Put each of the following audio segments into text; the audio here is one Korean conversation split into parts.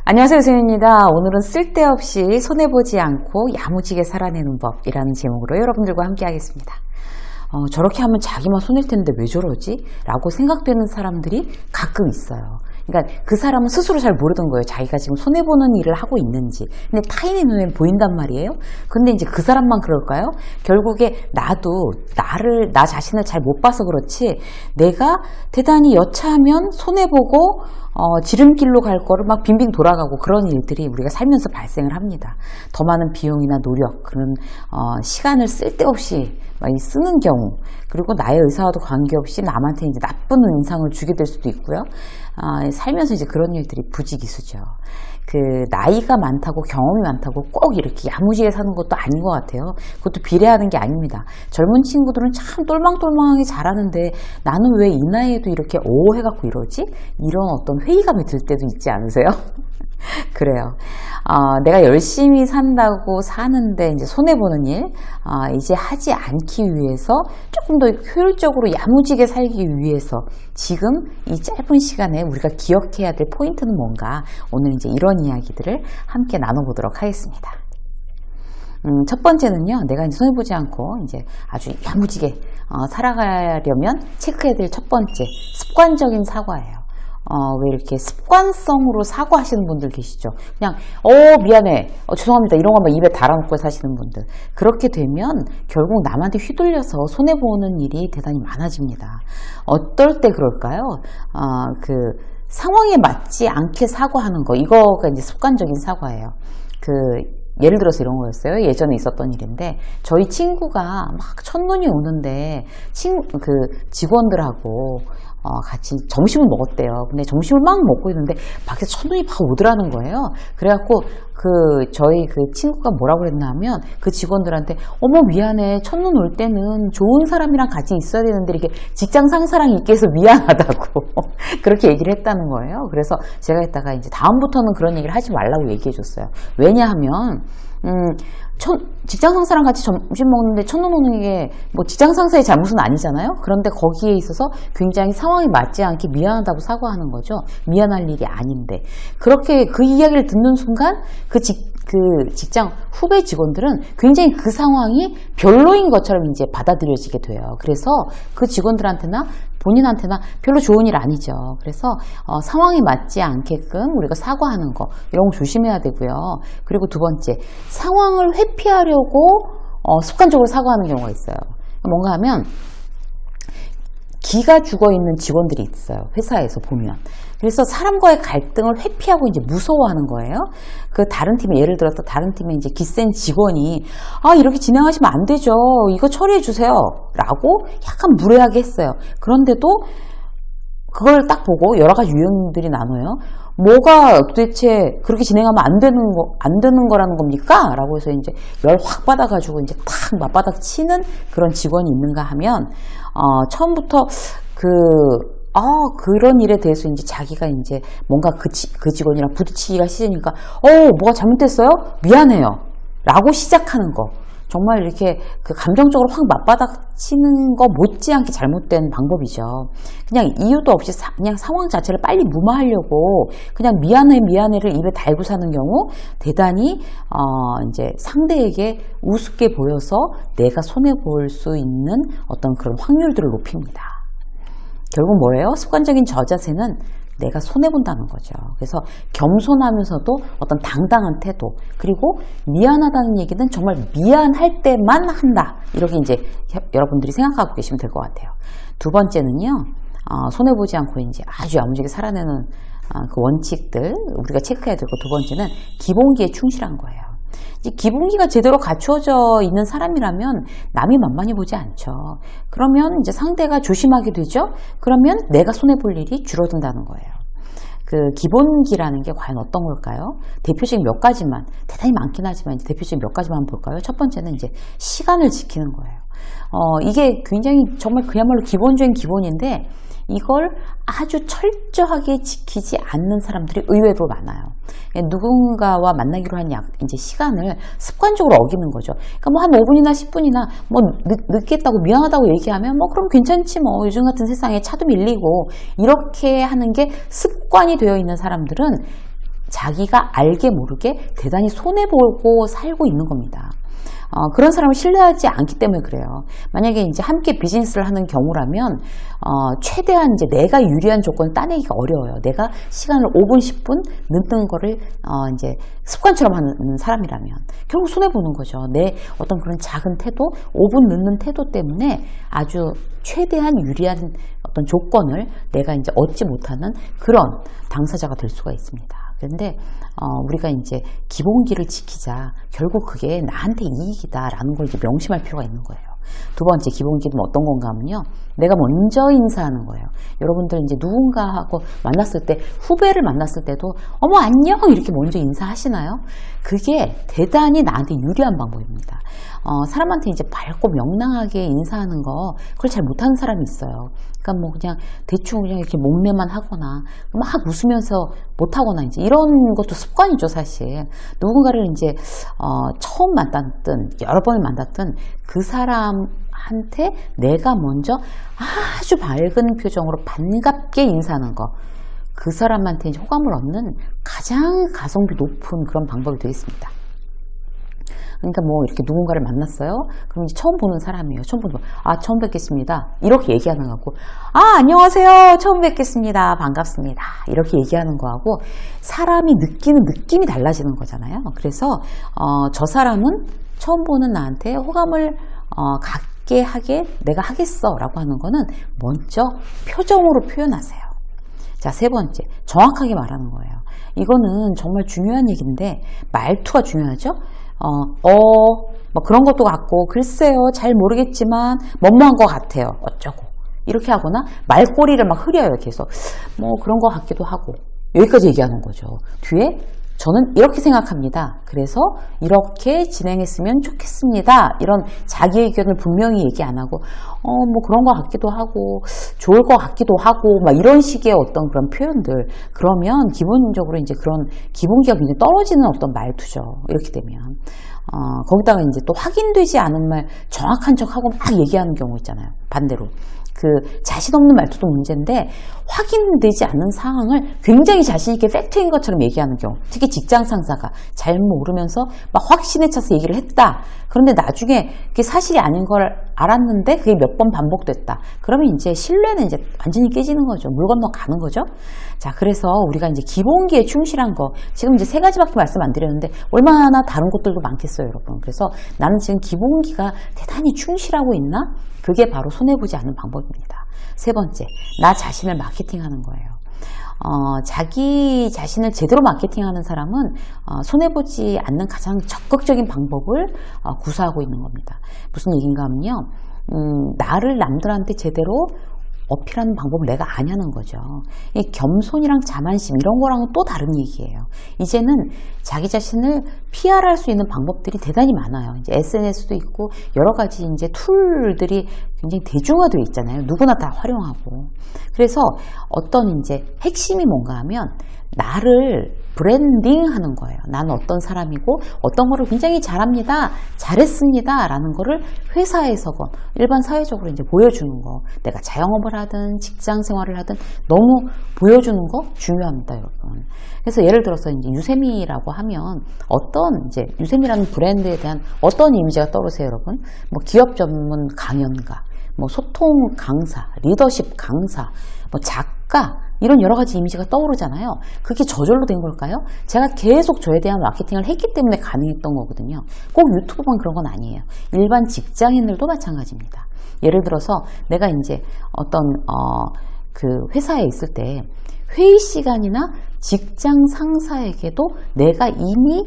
안녕하세요, 유수입니다. 오늘은 쓸데없이 손해보지 않고 야무지게 살아내는 법이라는 제목으로 여러분들과 함께 하겠습니다. 저렇게 하면 자기만 손해일 텐데 왜 저러지? 라고 생각되는 사람들이 가끔 있어요. 그러니까 그 사람은 스스로 잘 모르던 거예요. 자기가 지금 손해보는 일을 하고 있는지. 근데 타인의 눈엔 보인단 말이에요. 근데 이제 그 사람만 그럴까요? 결국에 나도 나 자신을 잘 못 봐서 그렇지, 내가 대단히 여차하면 손해보고 지름길로 갈 거를 막 빙빙 돌아가고 그런 일들이 우리가 살면서 발생을 합니다. 더 많은 비용이나 노력, 그런 시간을 쓸데없이 많이 쓰는 경우, 그리고 나의 의사와도 관계없이 남한테 이제 나쁜 인상을 주게 될 수도 있고요. 살면서 이제 그런 일들이 부지기수죠. 나이가 많다고 경험이 많다고 꼭 이렇게 야무지게 사는 것도 아닌 것 같아요. 그것도 비례하는 게 아닙니다. 젊은 친구들은 참 똘망똘망하게 잘하는데 나는 왜 이 나이에도 이렇게 해갖고 이러지? 이런 어떤 회의감이 들 때도 있지 않으세요? 그래요. 내가 열심히 산다고 사는데 이제 손해보는 일, 이제 하지 않기 위해서 조금 더 효율적으로 야무지게 살기 위해서 지금 이 짧은 시간에 우리가 기억해야 될 포인트는 뭔가, 오늘 이제 이런 이야기들을 함께 나눠보도록 하겠습니다. 첫 번째는요, 내가 이제 손해보지 않고 이제 아주 야무지게 살아가려면 체크해야 될 첫 번째, 습관적인 사과예요. 왜 이렇게 습관성으로 사과하시는 분들 계시죠? 그냥 미안해, 죄송합니다, 이런 것만 입에 달아놓고 사시는 분들. 그렇게 되면 결국 남한테 휘둘려서 손해보는 일이 대단히 많아집니다. 어떨 때 그럴까요? 상황에 맞지 않게 사과하는 거, 이거가 이제 습관적인 사과예요. 예를 들어서 이런 거였어요. 예전에 있었던 일인데, 저희 친구가 막 첫눈이 오는데 직원들하고 같이 점심을 먹었대요. 근데 점심을 막 먹고 있는데 밖에서 첫눈이 막 오더라는 거예요. 그래갖고 저희 친구가 뭐라고 그랬나 하면, 그 직원들한테 어머 미안해, 첫눈 올 때는 좋은 사람이랑 같이 있어야 되는데 이렇게 직장 상사랑 있게 해서 미안하다고 그렇게 얘기를 했다는 거예요. 그래서 제가 했다가 이제 다음부터는 그런 얘기를 하지 말라고 얘기해 줬어요. 왜냐하면 직장 상사랑 같이 점심 먹는데 첫눈 오는 게 뭐 직장 상사의 잘못은 아니잖아요. 그런데 거기에 있어서 굉장히 상황이 맞지 않게 미안하다고 사과하는 거죠. 미안할 일이 아닌데. 그렇게 그 이야기를 듣는 순간 직장 후배 직원들은 굉장히 그 상황이 별로인 것처럼 이제 받아들여지게 돼요. 그래서 그 직원들한테나 본인한테나 별로 좋은 일 아니죠. 그래서 상황에 맞지 않게끔 우리가 사과하는 거, 이런 거 조심해야 되고요. 그리고 두 번째, 상황을 회피하려고 습관적으로 사과하는 경우가 있어요. 뭔가 하면 기가 죽어있는 직원들이 있어요. 회사에서 보면. 그래서 사람과의 갈등을 회피하고 이제 무서워하는 거예요. 다른 팀에, 예를 들어서 다른 팀에 이제 기센 직원이 이렇게 진행하시면 안 되죠, 이거 처리해 주세요 라고 약간 무례하게 했어요. 그런데도 그걸 딱 보고 여러 가지 유형들이 나눠요. 뭐가 도대체 그렇게 진행하면 안 되는 거라는 겁니까? 라고 해서 이제 열 확 받아가지고 이제 탁 맞바닥 치는 그런 직원이 있는가 하면, 처음부터 그런 일에 대해서 이제 자기가 이제 뭔가 그 직원이랑 부딪히기가 싫으니까, 뭐가 잘못됐어요? 미안해요 라고 시작하는 거. 정말 이렇게 감정적으로 확 맞바닥 치는 거 못지않게 잘못된 방법이죠. 그냥 이유도 없이 그냥 상황 자체를 빨리 무마하려고 그냥 미안해를 입에 달고 사는 경우, 대단히 이제 상대에게 우습게 보여서 내가 손해볼 수 있는 어떤 그런 확률들을 높입니다. 결국 뭐예요? 습관적인 저자세는 내가 손해본다는 거죠. 그래서 겸손하면서도 어떤 당당한 태도, 그리고 미안하다는 얘기는 정말 미안할 때만 한다, 이렇게 이제 여러분들이 생각하고 계시면 될 것 같아요. 두 번째는요, 손해보지 않고 이제 아주 야무지게 살아내는 그 원칙들, 우리가 체크해야 되고, 두 번째는 기본기에 충실한 거예요. 이제 기본기가 제대로 갖추어져 있는 사람이라면 남이 만만히 보지 않죠. 그러면 이제 상대가 조심하게 되죠. 그러면 내가 손해볼 일이 줄어든다는 거예요. 기본기라는 게 과연 어떤 걸까요? 대표적인 몇 가지만, 대단히 많긴 하지만 이제 대표적인 몇 가지만 볼까요? 첫 번째는 이제 시간을 지키는 거예요. 이게 굉장히 정말 그야말로 기본적인 기본인데, 이걸 아주 철저하게 지키지 않는 사람들이 의외로 많아요. 누군가와 만나기로 한 이제 시간을 습관적으로 어기는 거죠. 그러니까 뭐 한 5분이나 10분이나 뭐 늦겠다고 미안하다고 얘기하면 뭐 그럼 괜찮지, 뭐 요즘 같은 세상에 차도 밀리고, 이렇게 하는 게 습관이 되어 있는 사람들은 자기가 알게 모르게 대단히 손해보고 살고 있는 겁니다. 그런 사람을 신뢰하지 않기 때문에 그래요. 만약에 이제 함께 비즈니스를 하는 경우라면, 최대한 이제 내가 유리한 조건을 따내기가 어려워요. 내가 시간을 5분, 10분 늦는 거를, 이제 습관처럼 하는 사람이라면. 결국 손해보는 거죠. 내 어떤 그런 작은 태도, 5분 늦는 태도 때문에 아주 최대한 유리한 어떤 조건을 내가 이제 얻지 못하는 그런 당사자가 될 수가 있습니다. 그런데 우리가 이제 기본기를 지키자. 결국 그게 나한테 이익이다라는 걸 이제 명심할 필요가 있는 거예요. 두 번째 기본기는 어떤 건가 하면요. 내가 먼저 인사하는 거예요. 여러분들 이제 누군가하고 만났을 때, 후배를 만났을 때도 어머 안녕 이렇게 먼저 인사하시나요? 그게 대단히 나한테 유리한 방법입니다. 사람한테 이제 밝고 명랑하게 인사하는 거, 그걸 잘 못하는 사람이 있어요. 그러니까 뭐 그냥 대충 그냥 이렇게 목례만 하거나 막 웃으면서 못하거나 이제 이런 것도 습관이죠, 사실. 누군가를 이제 처음 만났든 여러 번을 만났든 그 사람한테 내가 먼저 아주 밝은 표정으로 반갑게 인사하는 거, 그 사람한테 이제 호감을 얻는 가장 가성비 높은 그런 방법이 되겠습니다. 그러니까 뭐 이렇게 누군가를 만났어요. 그럼 이제 처음 보는 사람이에요. 처음 보는 거. 처음 뵙겠습니다. 이렇게 얘기하는 거하고, 안녕하세요. 처음 뵙겠습니다. 반갑습니다. 이렇게 얘기하는 거하고 사람이 느끼는 느낌이 달라지는 거잖아요. 그래서 저 사람은 처음 보는 나한테 호감을 갖게 하게 내가 하겠어 라고 하는 거는 먼저 표정으로 표현하세요. 자, 세 번째, 정확하게 말하는 거예요. 이거는 정말 중요한 얘기인데 말투가 중요하죠. 뭐 그런 것도 같고, 글쎄요, 잘 모르겠지만 뭐뭐한 것 같아요. 어쩌고 이렇게 하거나 말꼬리를 막 흐려요. 계속 뭐 그런 것 같기도 하고, 여기까지 얘기하는 거죠. 뒤에 저는 이렇게 생각합니다. 그래서 이렇게 진행했으면 좋겠습니다. 이런 자기 의견을 분명히 얘기 안 하고, 뭐 그런 것 같기도 하고, 좋을 것 같기도 하고, 막 이런 식의 어떤 그런 표현들. 그러면 기본적으로 이제 그런 기본기가 굉장히 떨어지는 어떤 말투죠. 이렇게 되면. 거기다가 이제 또 확인되지 않은 말 정확한 척 하고 막 얘기하는 경우 있잖아요. 반대로. 그 자신 없는 말투도 문제인데 확인되지 않는 상황을 굉장히 자신 있게 팩트인 것처럼 얘기하는 경우, 특히 직장 상사가 잘못 모르면서 막 확신에 차서 얘기를 했다. 그런데 나중에 그게 사실이 아닌 걸 알았는데 그게 몇 번 반복됐다. 그러면 이제 신뢰는 이제 완전히 깨지는 거죠. 물 건너 가는 거죠. 자, 그래서 우리가 이제 기본기에 충실한 거, 지금 이제 세 가지밖에 말씀 안 드렸는데 얼마나 다른 것들도 많겠어요, 여러분. 그래서 나는 지금 기본기가 대단히 충실하고 있나? 그게 바로 손해보지 않는 방법입니다. 세 번째, 나 자신을 마케팅하는 거예요. 자기 자신을 제대로 마케팅하는 사람은 손해보지 않는 가장 적극적인 방법을 구사하고 있는 겁니다. 무슨 얘기인가 하면요, 나를 남들한테 제대로 어필하는 방법을 내가 아냐는 거죠. 이 겸손이랑 자만심 이런 거랑은 또 다른 얘기예요. 이제는 자기 자신을 PR할 수 있는 방법들이 대단히 많아요. 이제 SNS도 있고 여러 가지 이제 툴들이 굉장히 대중화되어 있잖아요. 누구나 다 활용하고. 그래서 어떤 이제 핵심이 뭔가 하면 나를 브랜딩하는 거예요. 나는 어떤 사람이고 어떤 거를 굉장히 잘합니다, 잘했습니다 라는 거를 회사에서건 일반 사회적으로 이제 보여주는 거. 내가 자영업을 하든 직장 생활을 하든 너무 보여주는 거 중요합니다, 여러분. 그래서 예를 들어서 이제 유세미라고 하면 어떤 이제 유세미라는 브랜드에 대한 어떤 이미지가 떠오르세요, 여러분? 뭐 기업 전문 강연가, 뭐 소통 강사, 리더십 강사, 뭐 작가, 이런 여러 가지 이미지가 떠오르잖아요. 그게 저절로 된 걸까요? 제가 계속 저에 대한 마케팅을 했기 때문에 가능했던 거거든요. 꼭 유튜브만 그런 건 아니에요. 일반 직장인들도 마찬가지입니다. 예를 들어서 내가 이제 어떤 그 회사에 있을 때 회의 시간이나 직장 상사에게도 내가 이미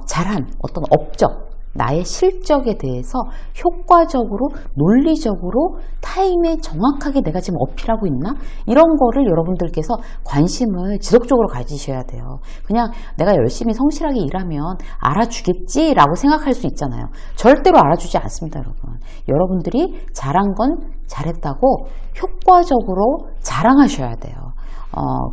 잘한 어떤 업적, 나의 실적에 대해서 효과적으로, 논리적으로 타임에 정확하게 내가 지금 어필하고 있나? 이런 거를 여러분들께서 관심을 지속적으로 가지셔야 돼요. 그냥 내가 열심히 성실하게 일하면 알아주겠지라고 생각할 수 있잖아요. 절대로 알아주지 않습니다, 여러분. 여러분들이 잘한 건 잘했다고 효과적으로 자랑하셔야 돼요.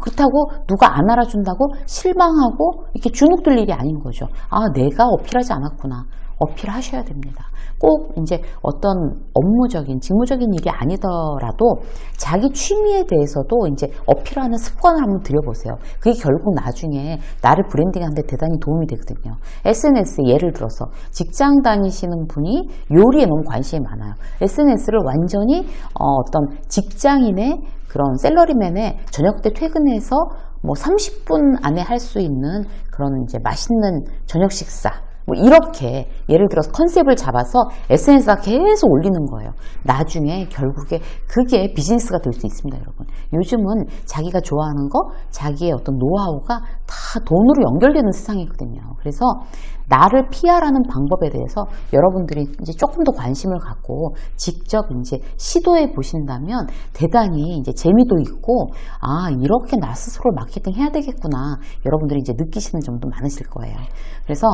그렇다고 누가 안 알아준다고 실망하고 이렇게 주눅들 일이 아닌 거죠. 내가 어필하지 않았구나. 어필하셔야 됩니다. 꼭 이제 어떤 업무적인, 직무적인 일이 아니더라도 자기 취미에 대해서도 이제 어필하는 습관을 한번 들여보세요. 그게 결국 나중에 나를 브랜딩하는 데 대단히 도움이 되거든요. SNS 예를 들어서 직장 다니시는 분이 요리에 너무 관심이 많아요. SNS를 완전히 어떤 직장인의 그런 샐러리맨의 저녁 때 퇴근해서 뭐 30분 안에 할 수 있는 그런 이제 맛있는 저녁 식사 뭐 이렇게 예를 들어서 컨셉을 잡아서 SNS가 계속 올리는 거예요. 나중에 결국에 그게 비즈니스가 될 수 있습니다, 여러분. 요즘은 자기가 좋아하는 거, 자기의 어떤 노하우가 다 돈으로 연결되는 세상이거든요. 그래서 나를 PR하는 방법에 대해서 여러분들이 이제 조금 더 관심을 갖고 직접 이제 시도해 보신다면 대단히 이제 재미도 있고, 아, 이렇게 나 스스로 마케팅 해야 되겠구나. 여러분들이 이제 느끼시는 점도 많으실 거예요. 그래서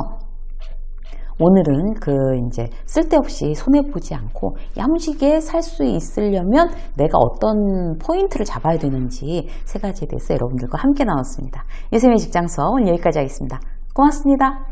오늘은 이제 쓸데없이 손해보지 않고 야무지게 살 수 있으려면 내가 어떤 포인트를 잡아야 되는지 3가지에 대해서 여러분들과 함께 나눴습니다. 유쌤의 직장서 오늘 여기까지 하겠습니다. 고맙습니다.